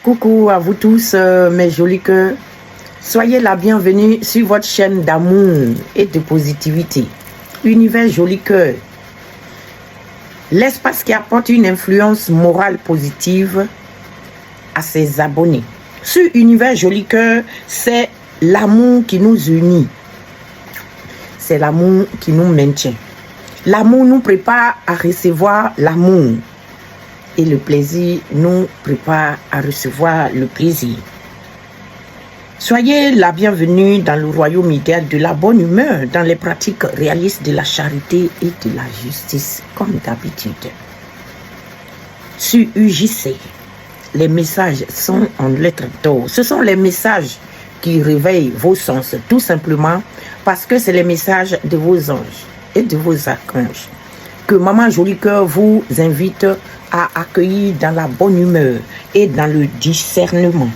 Coucou à vous tous, mes jolis cœurs. Soyez la bienvenue sur votre chaîne d'amour et de positivité. Univers Joli Cœur. L'espace qui apporte une influence morale positive à ses abonnés. Sur Univers Joli Cœur, c'est l'amour qui nous unit. C'est l'amour qui nous maintient. L'amour nous prépare à recevoir l'amour. Et le plaisir nous prépare à recevoir le plaisir. Soyez la bienvenue dans le royaume idéal de la bonne humeur, dans les pratiques réalistes de la charité et de la justice, comme d'habitude. Sur UJC, les messages sont en lettres d'or. Ce sont les messages qui réveillent vos sens, tout simplement parce que c'est les messages de vos anges et de vos archanges que Maman Joli Cœur vous invite à accueillir dans la bonne humeur et dans le discernement.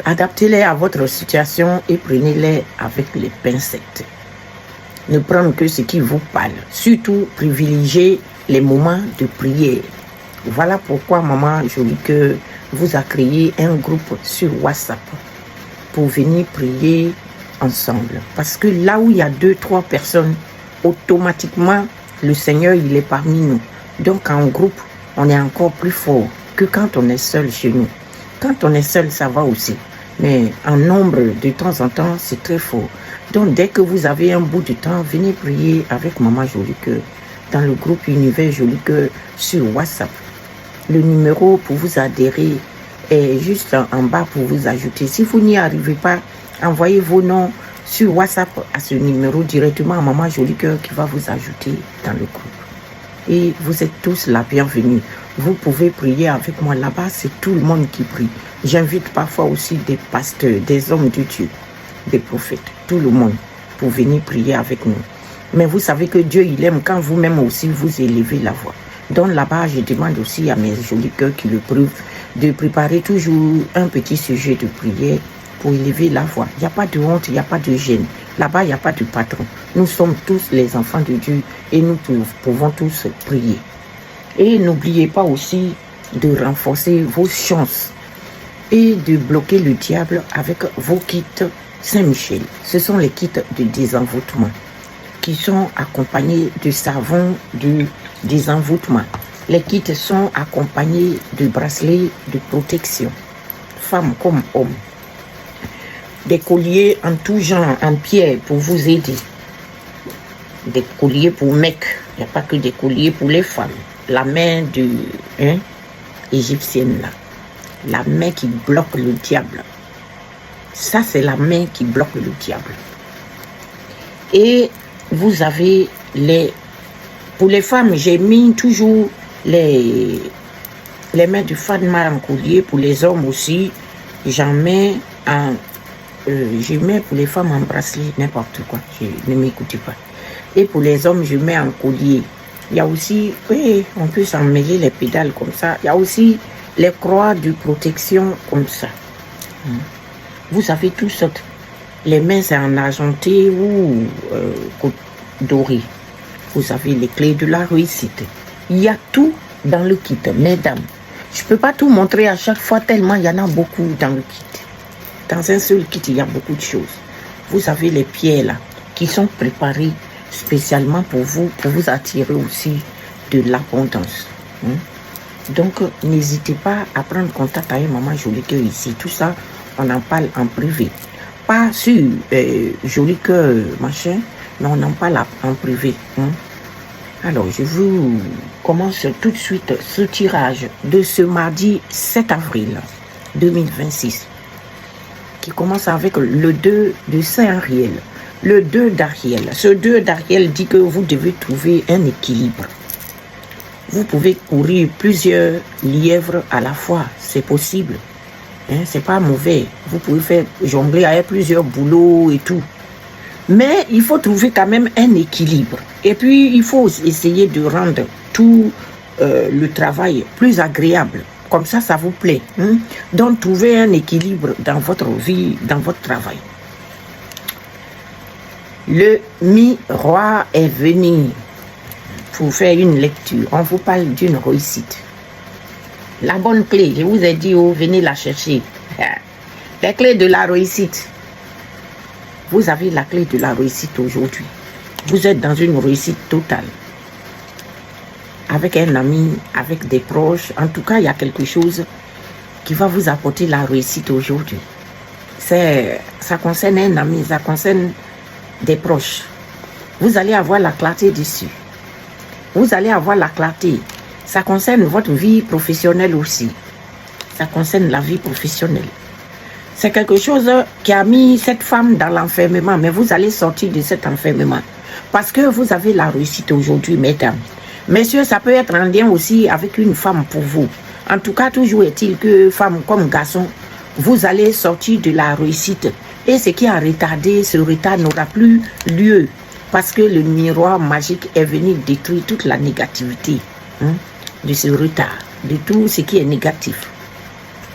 Adaptez-les à votre situation et prenez-les avec les pincettes. Ne prenez que ce qui vous parle. Surtout, privilégiez les moments de prière. Voilà pourquoi Maman Joli Cœur vous a créé un groupe sur WhatsApp pour venir prier ensemble. Parce que là où il y a 2-3 personnes, automatiquement, le Seigneur, il est parmi nous. Donc, en groupe, on est encore plus fort que quand on est seul chez nous. Quand on est seul, ça va aussi. Mais en nombre, de temps en temps, c'est très fort. Donc, dès que vous avez un bout de temps, venez prier avec Maman Joli Cœur dans le groupe Univers Joli Cœur sur WhatsApp. Le numéro pour vous adhérer est juste en bas pour vous ajouter. Si vous n'y arrivez pas, envoyez vos noms sur WhatsApp à ce numéro directement à Maman Joli Cœur qui va vous ajouter dans le groupe. Et vous êtes tous la bienvenue. Vous pouvez prier avec moi là-bas, c'est tout le monde qui prie. J'invite parfois aussi des pasteurs, des hommes de Dieu, des prophètes, tout le monde pour venir prier avec nous. Mais vous savez que Dieu, il aime quand vous-même aussi vous élevez la voix. Donc là-bas, je demande aussi à mes jolis cœurs qui le prouvent de préparer toujours un petit sujet de prière pour élever la voix. Il n'y a pas de honte, il n'y a pas de gêne. Là-bas, il n'y a pas de patron. Nous sommes tous les enfants de Dieu et nous pouvons tous prier. Et n'oubliez pas aussi de renforcer vos chances et de bloquer le diable avec vos kits Saint-Michel. Ce sont les kits de désenvoûtement qui sont accompagnés de savon de désenvoûtement. Les kits sont accompagnés de bracelets de protection, femmes comme hommes. Des colliers en tout genre, en pierre pour vous aider. Des colliers pour mecs. Il n'y a pas que des colliers pour les femmes. La main de égyptienne là. La main qui bloque le diable. Ça, c'est la main qui bloque le diable. Et vous avez les... Pour les femmes, j'ai mis toujours les mains de Fatma en collier. Pour les hommes aussi, j'en mets en... je mets pour les femmes en bracelet, n'importe quoi. Ne m'écoutez pas. Et pour les hommes, je mets en collier. Il y a aussi, oui, on peut s'en mêler les pédales comme ça. Il y a aussi les croix de protection comme ça. Vous avez tout ça. Les mains, c'est en argenté ou doré. Vous avez les clés de la réussite. Il y a tout dans le kit, mesdames. Je ne peux pas tout montrer à chaque fois tellement il y en a beaucoup dans le kit. Dans un seul kit, il y a beaucoup de choses. Vous avez les pierres là, qui sont préparées spécialement pour vous attirer aussi de l'abondance. Donc, n'hésitez pas à prendre contact avec Maman Joli Cœur ici. Tout ça, on en parle en privé. Pas sur Joli Cœur, machin, mais on en parle en privé. Alors, je vous commence tout de suite ce tirage de ce mardi 7 avril 2026. Qui commence avec le 2 de Saint-Ariel. Le 2 d'Ariel. Ce 2 d'Ariel dit que vous devez trouver un équilibre. Vous pouvez courir plusieurs lièvres à la fois. C'est possible. C'est pas mauvais. Vous pouvez faire jongler avec plusieurs boulots et tout. Mais il faut trouver quand même un équilibre. Et puis, il faut essayer de rendre tout le travail plus agréable. Comme ça, ça vous plaît. Donc, trouvez un équilibre dans votre vie, dans votre travail. Le miroir est venu pour faire une lecture. On vous parle d'une réussite. La bonne clé, je vous ai dit, oh, venez la chercher. Les clés de la réussite. Vous avez la clé de la réussite aujourd'hui. Vous êtes dans une réussite totale. Avec un ami, avec des proches. En tout cas, il y a quelque chose qui va vous apporter la réussite aujourd'hui. Ça concerne un ami, ça concerne des proches. Vous allez avoir la clarté dessus. Vous allez avoir la clarté. Ça concerne votre vie professionnelle aussi. Ça concerne la vie professionnelle. C'est quelque chose qui a mis cette femme dans l'enfermement, mais vous allez sortir de cet enfermement. Parce que vous avez la réussite aujourd'hui, mesdames. Messieurs, ça peut être en lien aussi avec une femme pour vous. En tout cas, toujours est-il que femme comme garçon, vous allez sortir de la réussite. Et ce qui a retardé, ce retard n'aura plus lieu. Parce que le miroir magique est venu détruire toute la négativité de ce retard, de tout ce qui est négatif.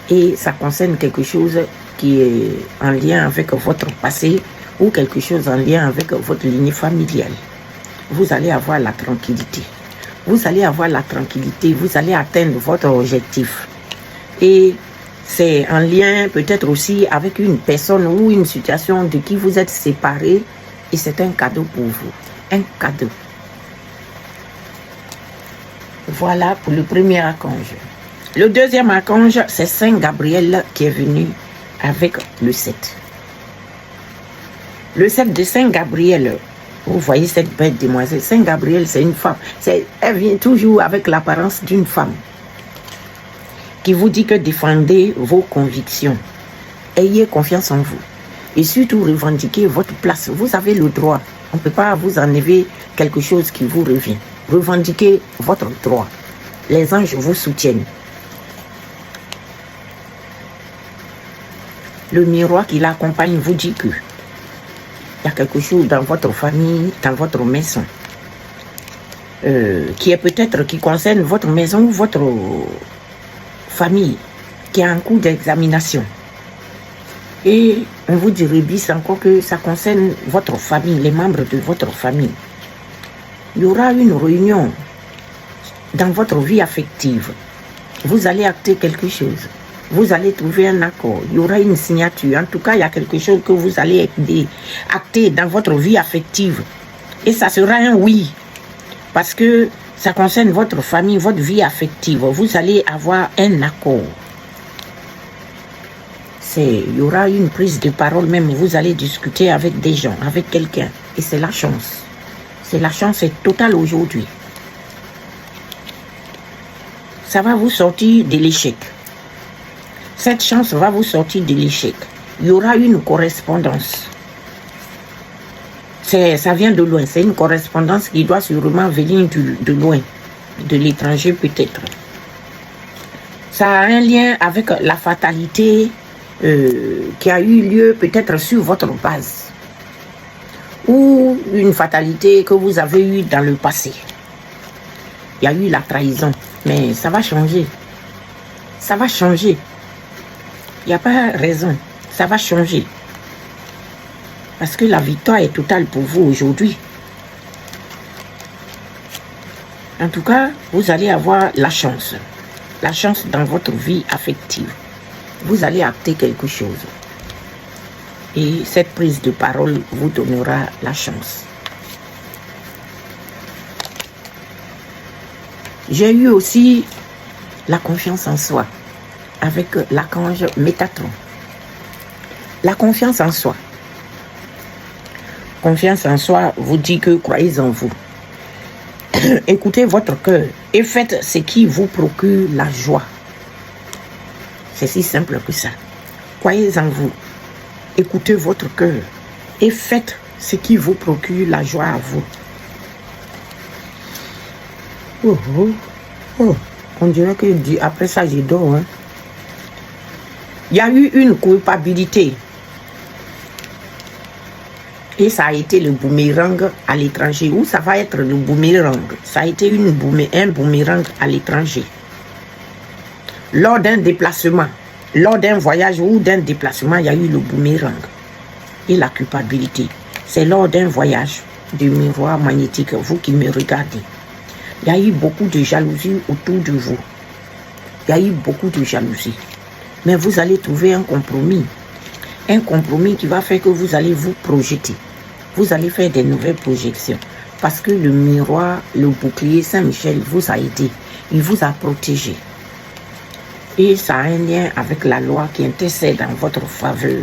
Et ça concerne quelque chose qui est en lien avec votre passé ou quelque chose en lien avec votre lignée familiale. Vous allez avoir la tranquillité. Vous allez avoir la tranquillité, vous allez atteindre votre objectif. Et c'est en lien peut-être aussi avec une personne ou une situation de qui vous êtes séparés et c'est un cadeau pour vous. Un cadeau. Voilà pour le premier archange. Le deuxième archange, c'est Saint Gabriel qui est venu avec le 7. Le 7 de Saint Gabriel. Vous voyez cette belle demoiselle. Saint Gabriel, c'est une femme. Elle vient toujours avec l'apparence d'une femme qui vous dit que défendez vos convictions. Ayez confiance en vous. Et surtout, revendiquez votre place. Vous avez le droit. On ne peut pas vous enlever quelque chose qui vous revient. Revendiquez votre droit. Les anges vous soutiennent. Le miroir qui l'accompagne vous dit que il y a quelque chose dans votre famille, dans votre maison, qui concerne votre maison ou votre famille, qui est en cours d'examination. Et on vous dit, rebisse encore que ça concerne votre famille, les membres de votre famille. Il y aura une réunion dans votre vie affective. Vous allez acter quelque chose. Vous allez trouver un accord. Il y aura une signature. En tout cas, il y a quelque chose que vous allez acter dans votre vie affective. Et ça sera un oui. Parce que ça concerne votre famille, votre vie affective. Vous allez avoir un accord. Il y aura une prise de parole même. Vous allez discuter avec des gens, avec quelqu'un. Et c'est la chance. La chance est totale aujourd'hui. Ça va vous sortir de l'échec. Cette chance va vous sortir de l'échec. Il y aura une correspondance. Ça vient de loin. C'est une correspondance qui doit sûrement venir de loin. De l'étranger peut-être. Ça a un lien avec la fatalité qui a eu lieu peut-être sur votre base. Ou une fatalité que vous avez eue dans le passé. Il y a eu la trahison. Mais ça va changer. Ça va changer. Il n'y a pas raison. Ça va changer. Parce que la victoire est totale pour vous aujourd'hui. En tout cas, vous allez avoir la chance. La chance dans votre vie affective. Vous allez acter quelque chose. Et cette prise de parole vous donnera la chance. J'ai eu aussi la confiance en soi avec l'archange Métatron. La confiance en soi. Confiance en soi vous dit que croyez en vous. Écoutez votre cœur et faites ce qui vous procure la joie. C'est si simple que ça. Croyez en vous. Écoutez votre cœur et faites ce qui vous procure la joie à vous. On dirait que après ça, je dors. Hein. Il y a eu une culpabilité. Et ça a été le boomerang à l'étranger. Ou ça va être le boomerang. Ça a été un boomerang à l'étranger. Lors d'un déplacement. Lors d'un voyage ou d'un déplacement, il y a eu le boomerang et la culpabilité. C'est lors d'un voyage du miroir magnétique, vous qui me regardez. Il y a eu beaucoup de jalousie autour de vous. il y a eu beaucoup de jalousie. Mais vous allez trouver un compromis. Un compromis qui va faire que vous allez vous projeter. Vous allez faire des nouvelles projections. Parce que le miroir, le bouclier Saint-Michel vous a aidé. Il vous a protégé. Et ça a un lien avec la loi qui intercède en votre faveur.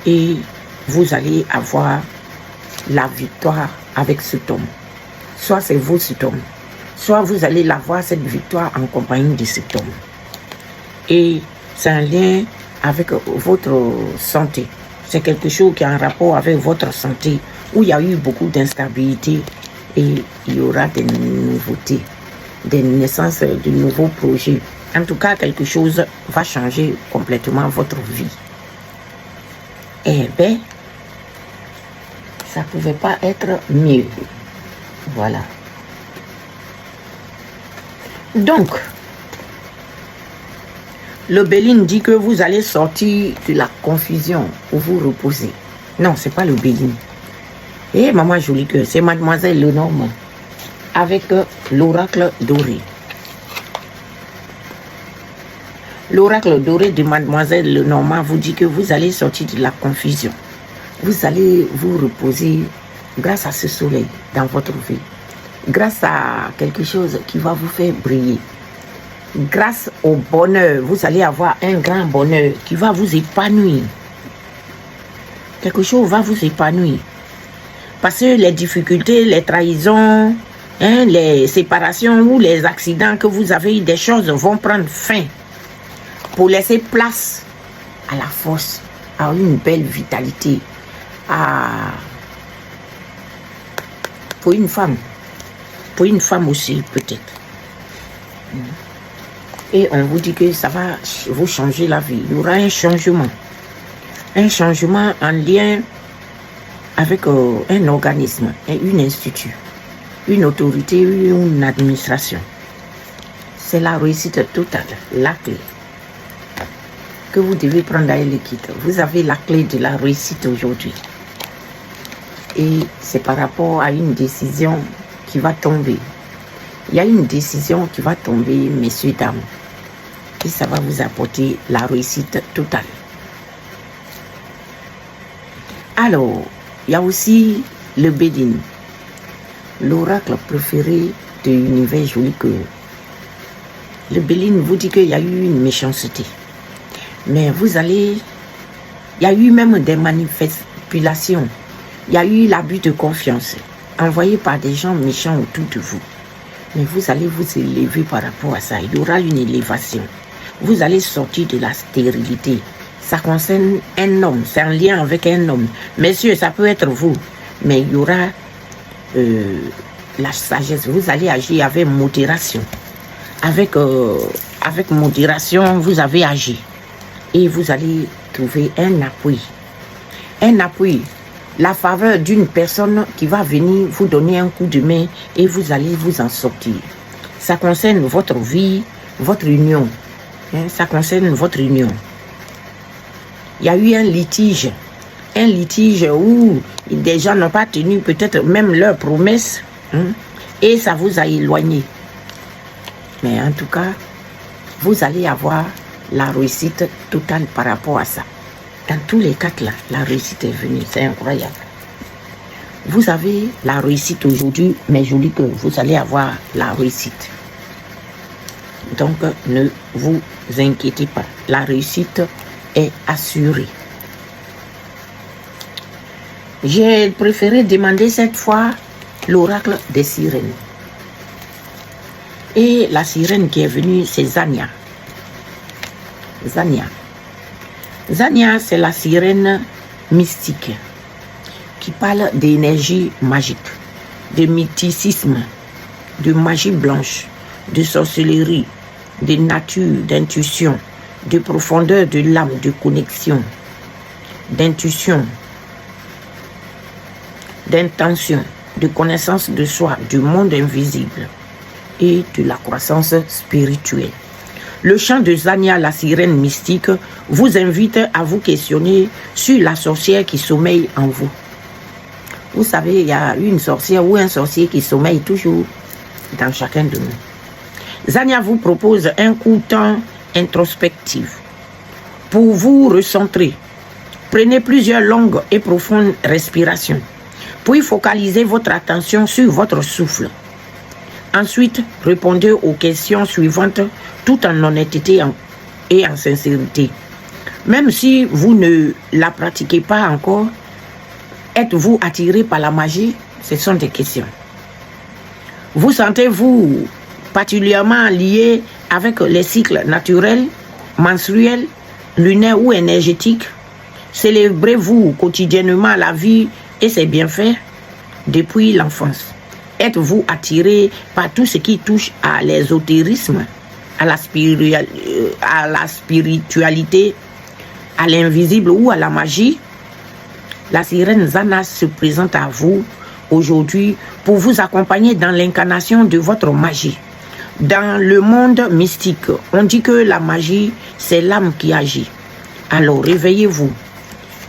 Et vous allez avoir la victoire avec cet homme. Soit c'est vous cet homme. Soit vous allez l'avoir cette victoire en compagnie de cet homme. Et c'est un lien avec votre santé. C'est quelque chose qui est en rapport avec votre santé, où il y a eu beaucoup d'instabilité et il y aura des nouveautés, des naissances de nouveaux projets. En tout cas, quelque chose va changer complètement votre vie. Eh bien, ça ne pouvait pas être mieux. Voilà. Donc, le Béline dit que vous allez sortir de la confusion pour vous reposer. Non, ce n'est pas le Béline. Et maman jolie que c'est Mademoiselle Lenormand avec l'oracle doré. L'oracle doré de Mademoiselle Lenormand vous dit que vous allez sortir de la confusion. Vous allez vous reposer grâce à ce soleil dans votre vie. Grâce à quelque chose qui va vous faire briller. Grâce au bonheur, vous allez avoir un grand bonheur qui va vous épanouir. Quelque chose va vous épanouir. Parce que les difficultés, les trahisons, les séparations ou les accidents que vous avez eu, des choses vont prendre fin pour laisser place à la force, à une belle vitalité, pour une femme aussi peut-être. Et on vous dit que ça va vous changer la vie. Il y aura un changement en lien avec un organisme, un institut, une autorité, une administration. C'est la réussite totale, la clé que vous devez prendre à l'équite. Vous avez la clé de la réussite aujourd'hui. Et c'est par rapport à une décision qui va tomber. Il y a une décision qui va tomber, messieurs, dames. Et ça va vous apporter la réussite totale. Alors, il y a aussi le Bédine, l'oracle préféré de l'univers joli cœur. Le Bédine vous dit qu'il y a eu une méchanceté. Mais il y a eu même des manipulations. Il y a eu l'abus de confiance envoyé par des gens méchants autour de vous. Mais vous allez vous élever par rapport à ça. Il y aura une élévation. Vous allez sortir de la stérilité. Ça concerne un homme, c'est un lien avec un homme. Messieurs, ça peut être vous, mais il y aura la sagesse. Vous allez agir avec modération. Avec modération, vous avez agi. Et vous allez trouver un appui. Un appui. La faveur d'une personne qui va venir vous donner un coup de main et vous allez vous en sortir. Ça concerne votre vie, votre union. Ça concerne votre union. Il y a eu un litige où des gens n'ont pas tenu peut-être même leurs promesses et ça vous a éloigné. Mais en tout cas, vous allez avoir la réussite totale par rapport à ça. Dans tous les cas là, la réussite est venue, c'est incroyable. Vous avez la réussite aujourd'hui, mais je dis que vous allez avoir la réussite. Donc, ne vous inquiétez pas, la réussite est assurée. J'ai préféré demander cette fois l'oracle des sirènes. Et la sirène qui est venue, c'est Zania. Zania, c'est la sirène mystique qui parle d'énergie magique, de mysticisme, de magie blanche, de sorcellerie, de nature, d'intuition, de profondeur de l'âme, de connexion, d'intuition, d'intention, de connaissance de soi, du monde invisible et de la croissance spirituelle. Le chant de Zania, la sirène mystique, vous invite à vous questionner sur la sorcière qui sommeille en vous. Vous savez, il y a une sorcière ou un sorcier qui sommeille toujours dans chacun de nous. Zania vous propose un court temps introspectif. Pour vous recentrer, prenez plusieurs longues et profondes respirations. Puis focalisez votre attention sur votre souffle. Ensuite, répondez aux questions suivantes tout en honnêteté et en sincérité. Même si vous ne la pratiquez pas encore, êtes-vous attiré par la magie? Ce sont des questions. Vous sentez-vous particulièrement lié avec les cycles naturels, menstruels, lunaires ou énergétiques? Célébrez-vous quotidiennement la vie et ses bienfaits depuis l'enfance? Êtes-vous attiré par tout ce qui touche à l'ésotérisme, à la spiritualité, à l'invisible ou à la magie? La sirène Zana se présente à vous aujourd'hui pour vous accompagner dans l'incarnation de votre magie. Dans le monde mystique, on dit que la magie, c'est l'âme qui agit. Alors réveillez-vous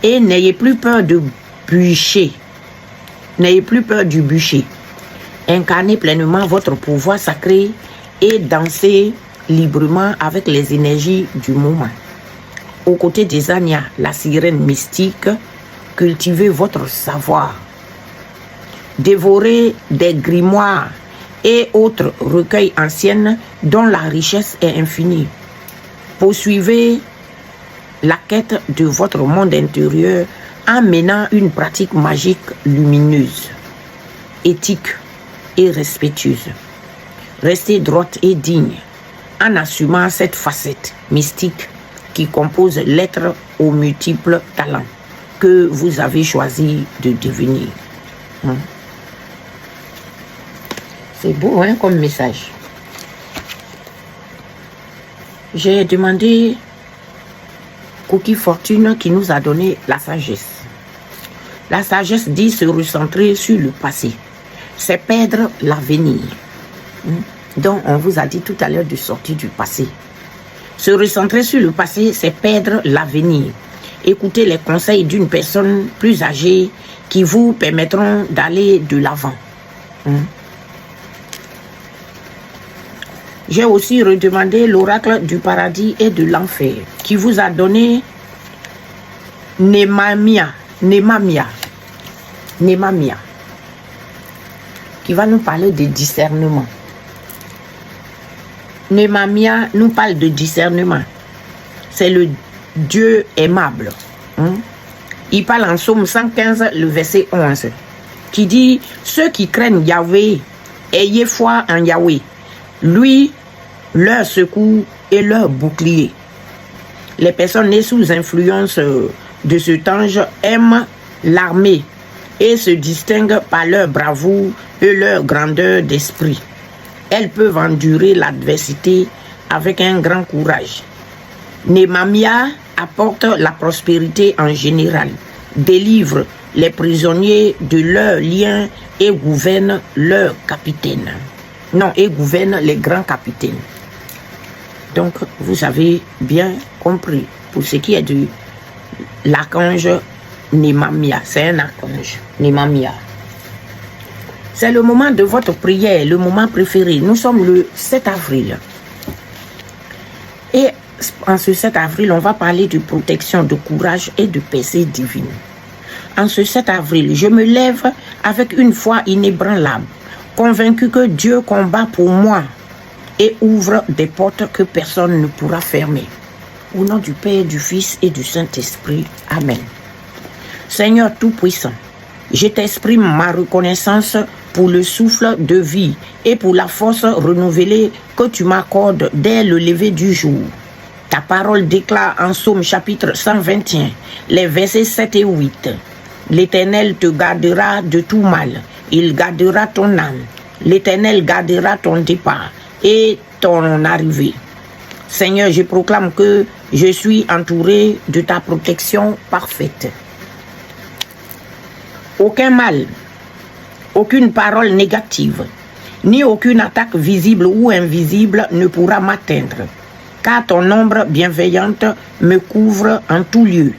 et n'ayez plus peur de bûcher. N'ayez plus peur du bûcher. Incarnez pleinement votre pouvoir sacré et dansez librement avec les énergies du moment. Aux côtés des Zania, la sirène mystique, cultivez votre savoir. Dévorez des grimoires et autres recueils anciens dont la richesse est infinie. Poursuivez la quête de votre monde intérieur en menant une pratique magique lumineuse, éthique et respectueuse. Restez droite et digne en assumant cette facette mystique qui compose l'être aux multiples talents que vous avez choisi de devenir. C'est beau, hein, comme message. J'ai demandé Cookie Fortune qui nous a donné la sagesse. La sagesse dit se recentrer sur le passé. C'est perdre l'avenir. Donc, on vous a dit tout à l'heure de sortir du passé. Se recentrer sur le passé, c'est perdre l'avenir. Écoutez les conseils d'une personne plus âgée qui vous permettront d'aller de l'avant. J'ai aussi redemandé l'oracle du paradis et de l'enfer qui vous a donné Nemamia, qui va nous parler de discernement. Nemamia nous parle de discernement. C'est le Dieu aimable. Il parle en Psaume 115, le verset 11, qui dit « Ceux qui craignent Yahweh, ayez foi en Yahweh. Lui, leur secours et leur bouclier. » Les personnes nées sous influence de cet ange aiment l'armée et se distinguent par leur bravoure et leur grandeur d'esprit. Elles peuvent endurer l'adversité avec un grand courage. Nemamia apporte la prospérité en général, délivre les prisonniers de leurs liens et gouverne leurs capitaines. Non, et gouverne les grands capitaines. Donc, vous avez bien compris. Pour ce qui est de l'archange Nemamia, c'est un archange, Nemamia. C'est le moment de votre prière, le moment préféré. Nous sommes le 7 avril. Et en ce 7 avril, on va parler de protection, de courage et de percée divine. En ce 7 avril, je me lève avec une foi inébranlable, convaincu que Dieu combat pour moi et ouvre des portes que personne ne pourra fermer. Au nom du Père, du Fils et du Saint-Esprit. Amen. Seigneur Tout-Puissant, je t'exprime ma reconnaissance pour le souffle de vie et pour la force renouvelée que tu m'accordes dès le lever du jour. Ta parole déclare en Psaume chapitre 121, les versets 7 et 8. L'Éternel te gardera de tout mal, il gardera ton âme. L'Éternel gardera ton départ et ton arrivée. Seigneur, je proclame que je suis entouré de ta protection parfaite. Aucun mal, aucune parole négative, ni aucune attaque visible ou invisible ne pourra m'atteindre, car ton ombre bienveillante me couvre en tout lieu.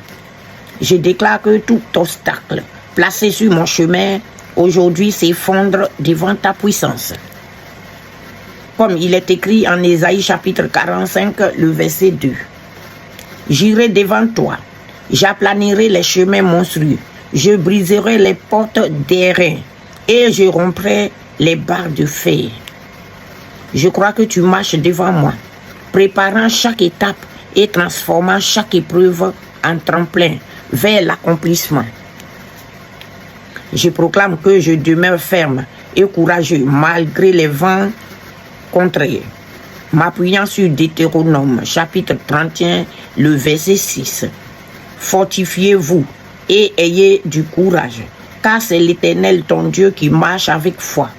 Je déclare que tout obstacle placé sur mon chemin aujourd'hui s'effondre devant ta puissance. comme il est écrit en Ésaïe chapitre 45, le verset 2. J'irai devant toi, j'aplanirai les chemins monstrueux, je briserai les portes d'airain et je romprai les barres de fer. Je crois que tu marches devant moi, préparant chaque étape et transformant chaque épreuve en tremplin vers l'accomplissement. Je proclame que je demeure ferme et courageux malgré les vents contraires. M'appuyant sur Deutéronome chapitre 31, le verset 6. Fortifiez-vous et ayez du courage, car c'est l'Éternel ton Dieu qui marche avec foi.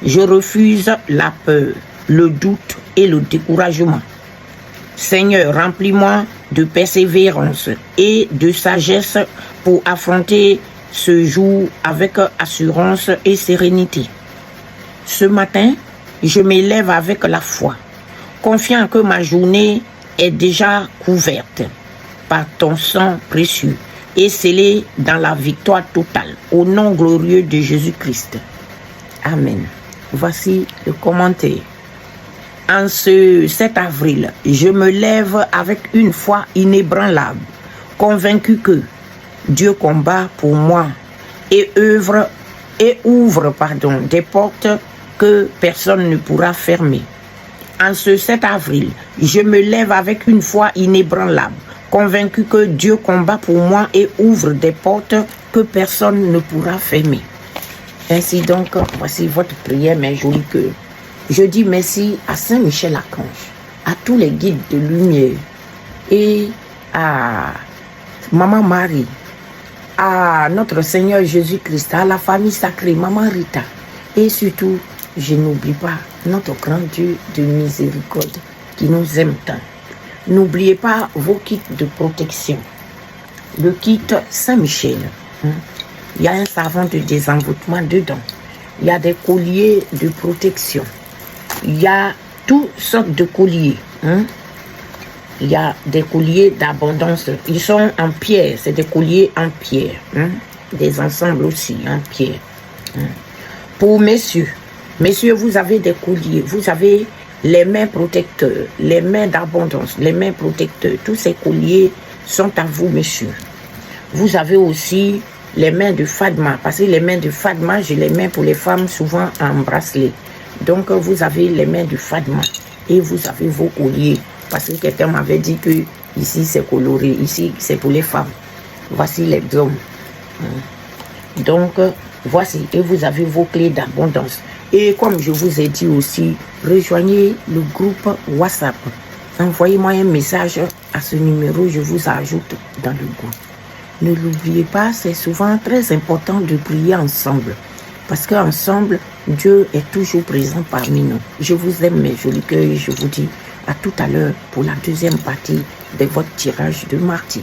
Je refuse la peur, le doute et le découragement. Seigneur, remplis-moi de persévérance et de sagesse pour affronter ce jour avec assurance et sérénité. Ce matin, je m'élève avec la foi, confiant que ma journée est déjà couverte par ton sang précieux et scellée dans la victoire totale, au nom glorieux de Jésus-Christ. Amen. Voici le commentaire. En ce 7 avril, je me lève avec une foi inébranlable, convaincu que Dieu combat pour moi et ouvre des portes que personne ne pourra fermer. En ce 7 avril, je me lève avec une foi inébranlable, convaincu que Dieu combat pour moi et ouvre des portes que personne ne pourra fermer. Ainsi donc, voici votre prière, mes jolis cœurs. Je dis merci à Saint Michel Archange, à tous les guides de lumière et à Maman Marie, à notre Seigneur Jésus-Christ, à la famille sacrée, Maman Rita. Et surtout, je n'oublie pas notre grand Dieu de miséricorde qui nous aime tant. N'oubliez pas vos kits de protection. Le kit Saint-Michel. Il y a un savon de désenvoûtement dedans. Il y a des colliers de protection. Il y a toutes sortes de colliers. Il y a des colliers d'abondance. Ils sont en pierre. C'est des colliers en pierre. Des ensembles aussi en pierre. Pour messieurs, vous avez des colliers. Vous avez les mains protecteurs, les mains d'abondance, les mains protecteurs. Tous ces colliers sont à vous, messieurs. Vous avez aussi les mains de Fadma. Parce que les mains de Fadma, je les mets pour les femmes souvent en bracelet. Donc, vous avez les mains de Fadma et vous avez vos colliers. Parce que quelqu'un m'avait dit que ici, c'est coloré. Ici, c'est pour les femmes. Voici les hommes. Donc, voici. Et vous avez vos clés d'abondance. Et comme je vous ai dit aussi, rejoignez le groupe WhatsApp. Envoyez-moi un message à ce numéro. Je vous ajoute dans le groupe. Ne l'oubliez pas, c'est souvent très important de prier ensemble. Parce qu'ensemble, Dieu est toujours présent parmi nous. Je vous aime, mes jolis cœurs, et je vous dis à tout à l'heure pour la deuxième partie de votre tirage de mardi.